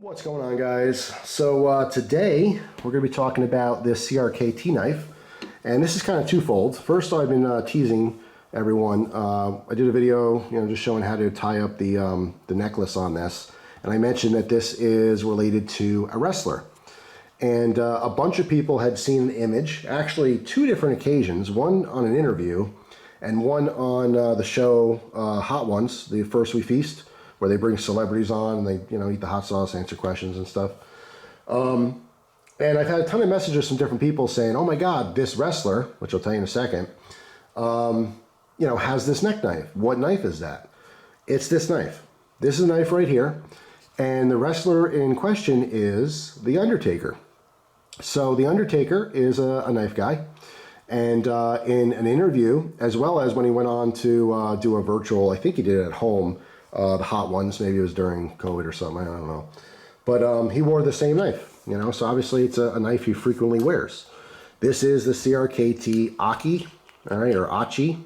What's going on, guys? So today we're going to be talking about this CRKT knife, and this is kind of twofold. First, I've been teasing everyone. I did a video, just showing how to tie up the necklace on this, and I mentioned that this is related to a wrestler. And a bunch of people had seen the image, actually two different occasions, one on an interview and one on the show Hot Ones, the First We Feast, where they bring celebrities on and they, eat the hot sauce, answer questions and stuff. And I've had a ton of messages from different people saying, oh my God, this wrestler, which I'll tell you in a second, has this neck knife. What knife is that? It's this knife. This is a knife right here. And the wrestler in question is The Undertaker. So The Undertaker is a knife guy. And in an interview, as well as when he went on to do a virtual, I think he did it at home, the Hot Ones, maybe it was during COVID or something, I don't know. But he wore the same knife, so obviously it's a knife he frequently wears. This is the CRKT ACHI, all right, or ACHI,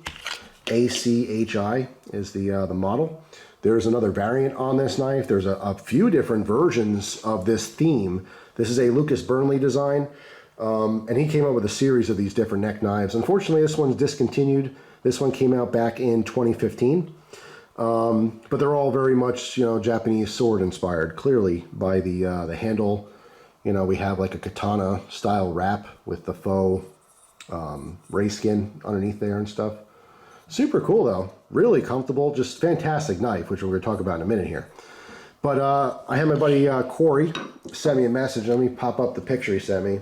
ACHI is the model. There's another variant on this knife. There's a few different versions of this theme. This is a Lucas Burnley design, and he came up with a series of these different neck knives. Unfortunately, this one's discontinued. This one came out back in 2015. But they're all very much, Japanese sword inspired, clearly by the handle. We have like a katana style wrap with the faux ray skin underneath there and stuff. Super cool though, really comfortable, just fantastic knife, which we're going to talk about in a minute here. But I had my buddy Corey send me a message. Let me pop up the picture he sent me,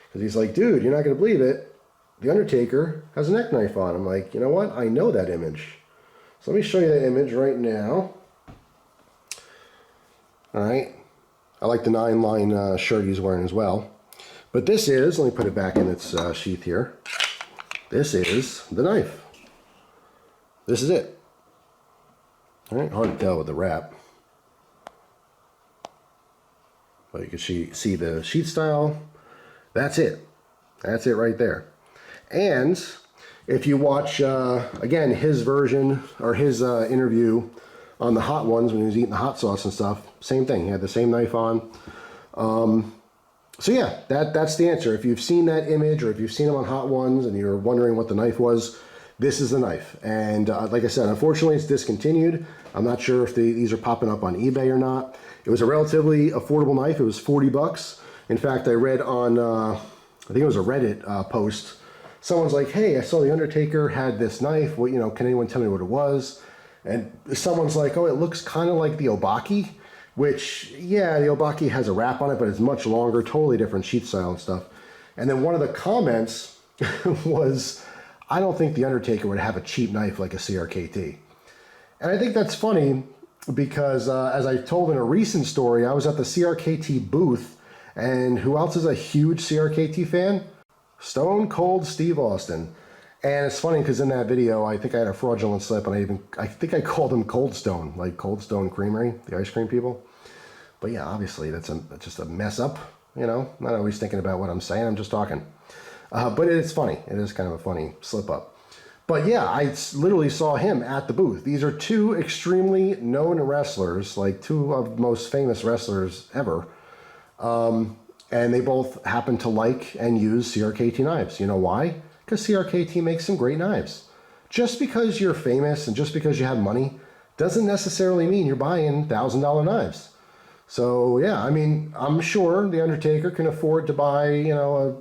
because he's like, dude, you're not going to believe it. The Undertaker has a neck knife on. I'm like, you know what? I know that image. So let me show you that image right now. All right. I like the 9-line shirt he's wearing as well. But this is, let me put it back in its sheath here. This is the knife. This is it. All right, hard to tell with the wrap. But you can see the sheath style. That's it. That's it right there. And if you watch, again, his version or his interview on the Hot Ones when he was eating the hot sauce and stuff, same thing. He had the same knife on. So yeah, that's the answer. If you've seen that image or if you've seen him on Hot Ones and you're wondering what the knife was, this is the knife. And like I said, unfortunately, it's discontinued. I'm not sure if these are popping up on eBay or not. It was a relatively affordable knife. It was 40 bucks. In fact, I read on, I think it was a Reddit post. Someone's like, hey, I saw The Undertaker had this knife. What, can anyone tell me what it was? And someone's like, oh, it looks kind of like the Obake, which, yeah, the Obake has a wrap on it, but it's much longer, totally different sheath style and stuff. And then one of the comments was, I don't think The Undertaker would have a cheap knife like a CRKT. And I think that's funny because, as I told in a recent story, I was at the CRKT booth, and who else is a huge CRKT fan? Stone Cold Steve Austin. And it's funny because in that video, I think I had a fraudulent slip, and I think I called him Cold Stone, like Cold Stone Creamery, the ice cream people. But yeah, obviously that's just a mess up, not always thinking about what I'm saying, I'm just talking. But it's funny, it is kind of a funny slip up. But yeah, I literally saw him at the booth. These are two extremely known wrestlers, like two of the most famous wrestlers ever. And they both happen to like and use CRKT knives. You know why? Because CRKT makes some great knives. Just because you're famous and just because you have money doesn't necessarily mean you're buying $1,000 knives. So yeah, I mean, I'm sure The Undertaker can afford to buy, a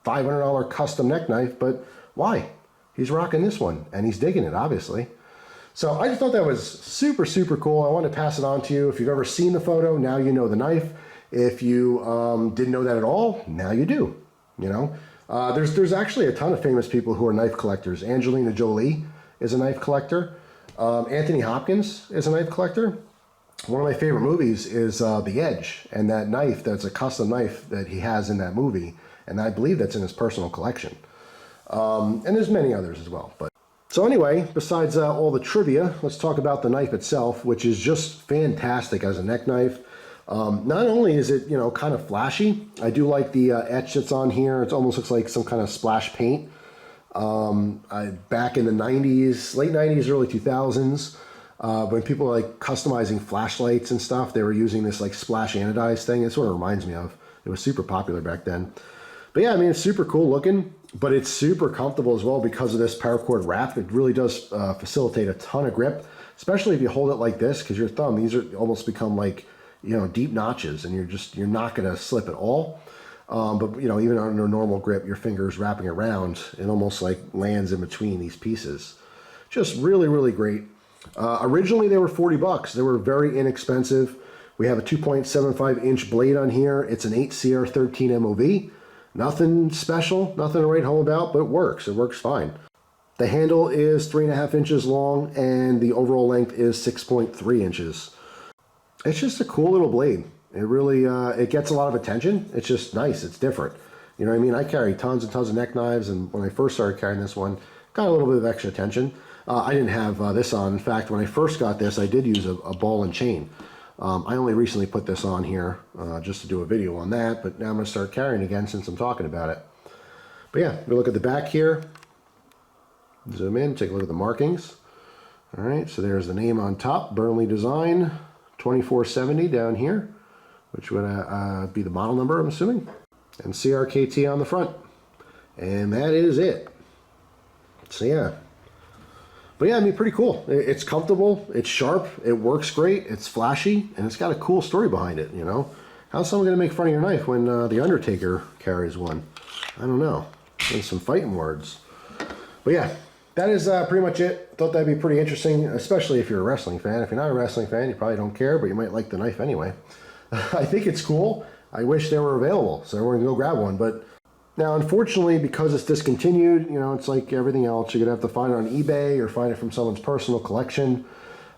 $500 custom neck knife, but why? He's rocking this one and he's digging it, obviously. So I just thought that was super, super cool. I want to pass it on to you. If you've ever seen the photo, now you know the knife. If you didn't know that at all, now you do, There's actually a ton of famous people who are knife collectors. Angelina Jolie is a knife collector. Anthony Hopkins is a knife collector. One of my favorite movies is The Edge, and that knife, that's a custom knife that he has in that movie, and I believe that's in his personal collection. And there's many others as well. So anyway, besides all the trivia, let's talk about the knife itself, which is just fantastic as a neck knife. Not only is it, kind of flashy, I do like the etch that's on here. It almost looks like some kind of splash paint. Back in the 90s, late 90s, early 2000s, When people were like customizing flashlights and stuff, they were using this like splash anodized thing. That's what it reminds me of. It was super popular back then. But yeah, I mean, it's super cool looking, but it's super comfortable as well because of this paracord wrap. It really does facilitate a ton of grip, especially if you hold it like this, because your thumb, these are almost become like, you know, deep notches, and you're not going to slip at all. But you know, even under normal grip, your fingers wrapping around, it almost like lands in between these pieces. Just really, really great. Originally, they were $40. They were very inexpensive. We have a 2.75 inch blade on here. It's an 8CR13 MOV. Nothing special, nothing to write home about, but it works. It works fine. The handle is 3.5 inches long, and the overall length is 6.3 inches. It's just a cool little blade. It really, it gets a lot of attention. It's just nice. It's different. You know what I mean? I carry tons and tons of neck knives, and when I first started carrying this one, got a little bit of extra attention. I didn't have this on. In fact, when I first got this, I did use a ball and chain. I only recently put this on here just to do a video on that, but now I'm going to start carrying again since I'm talking about it. But yeah, we look at the back here. Zoom in, take a look at the markings. All right, so there's the name on top, Burnley Design, 2470 down here, which would be the model number, I'm assuming, and CRKT on the front. And that is it. So yeah. But yeah, I mean, pretty cool. It's comfortable, it's sharp, it works great, it's flashy, and it's got a cool story behind it, you know? How's someone going to make fun of your knife when the Undertaker carries one? I don't know. There's some fighting words. But yeah, that is pretty much it. I thought that'd be pretty interesting, especially if you're a wrestling fan. If you're not a wrestling fan, you probably don't care, but you might like the knife anyway. I think it's cool. I wish they were available so everyone can go grab one, but now, unfortunately, because it's discontinued, you know, it's like everything else. You're going to have to find it on eBay or find it from someone's personal collection.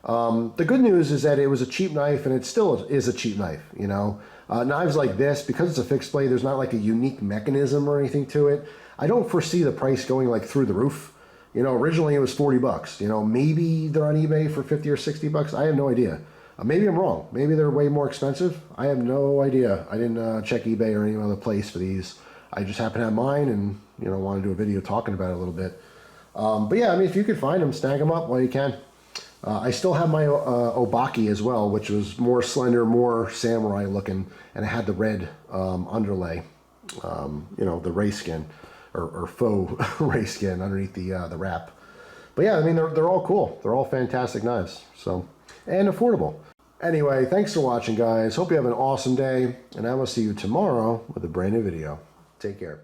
The good news is that it was a cheap knife, and it still is a cheap knife, you know. Knives like this, because it's a fixed blade, there's not like a unique mechanism or anything to it. I don't foresee the price going like through the roof. You know, originally it was $40. You know, maybe they're on eBay for $50 or $60. I have no idea. Maybe I'm wrong. Maybe they're way more expensive. I have no idea. I didn't check eBay or any other place for these. I just happen to have mine and, you know, want to do a video talking about it a little bit. But yeah, I mean, if you could find them, snag them up while you can. I still have my Obake as well, which was more slender, more samurai looking, and it had the red underlay, you know, the ray skin, or faux ray skin underneath the wrap. But yeah, I mean, they're all cool. They're all fantastic knives, so, and affordable. Anyway, thanks for watching, guys. Hope you have an awesome day, and I will see you tomorrow with a brand new video. Take care.